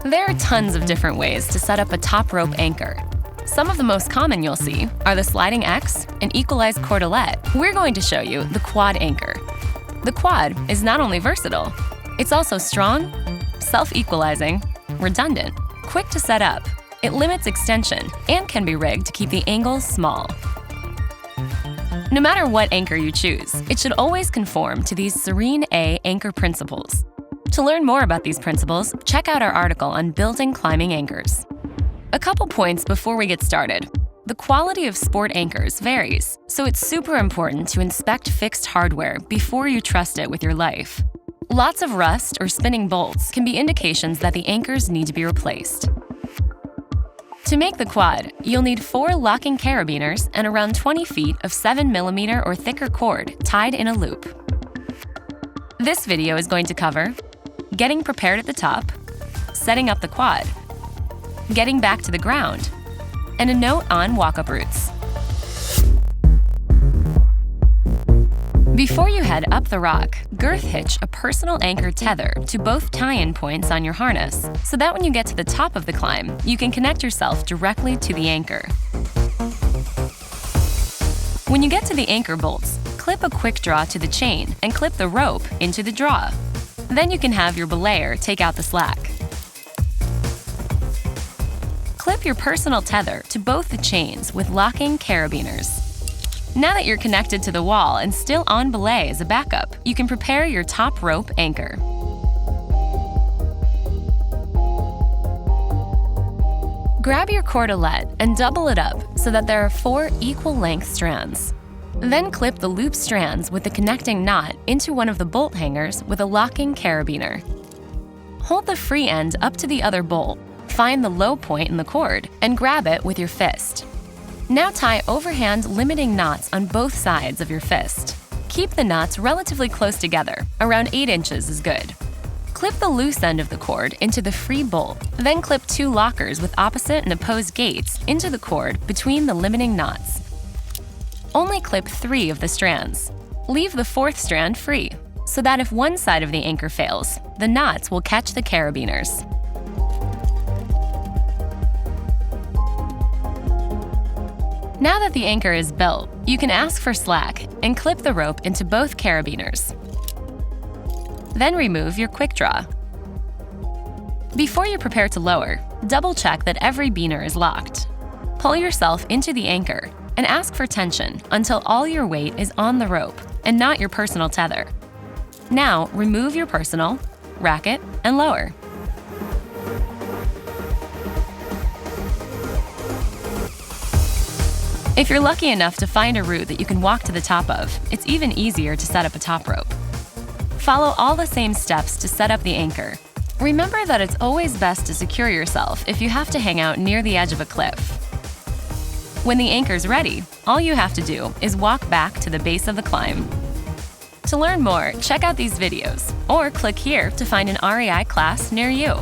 There are tons of different ways to set up a top rope anchor. Some of the most common you'll see are the sliding X and equalized cordelette. We're going to show you the quad anchor. The quad is not only versatile, it's also strong, self-equalizing, redundant, quick to set up. It limits extension and can be rigged to keep the angles small. No matter what anchor you choose, it should always conform to these Serene A anchor principles. To learn more about these principles, check out our article on building climbing anchors. A couple points before we get started. The quality of sport anchors varies, so it's super important to inspect fixed hardware before you trust it with your life. Lots of rust or spinning bolts can be indications that the anchors need to be replaced. To make the quad, you'll need 4 locking carabiners and around 20 feet of 7mm or thicker cord tied in a loop. This video is going to cover getting prepared at the top, setting up the quad, getting back to the ground, and a note on walk-up routes. Before you head up the rock, girth hitch a personal anchor tether to both tie-in points on your harness so that when you get to the top of the climb, you can connect yourself directly to the anchor. When you get to the anchor bolts, clip a quick draw to the chain and clip the rope into the draw. Then you can have your belayer take out the slack. Clip your personal tether to both the chains with locking carabiners. Now that you're connected to the wall and still on belay as a backup, you can prepare your top rope anchor. Grab your cordelette and double it up so that there are 4 equal-length strands. Then clip the loop strands with the connecting knot into one of the bolt hangers with a locking carabiner. Hold the free end up to the other bolt, find the low point in the cord, and grab it with your fist. Now tie overhand limiting knots on both sides of your fist. Keep the knots relatively close together, around 8 inches is good. Clip the loose end of the cord into the free bolt, then clip 2 lockers with opposite and opposed gates into the cord between the limiting knots. Only clip 3 of the strands. Leave the 4th strand free, so that if one side of the anchor fails, the knots will catch the carabiners. Now that the anchor is built, you can ask for slack and clip the rope into both carabiners. Then remove your quick draw. Before you prepare to lower, double-check that every biner is locked. Pull yourself into the anchor and ask for tension until all your weight is on the rope and not your personal tether. Now, remove your personal, rack it, and lower. If you're lucky enough to find a route that you can walk to the top of, it's even easier to set up a top rope. Follow all the same steps to set up the anchor. Remember that it's always best to secure yourself if you have to hang out near the edge of a cliff. When the anchor's ready, all you have to do is walk back to the base of the climb. To learn more, check out these videos or click here to find an REI class near you.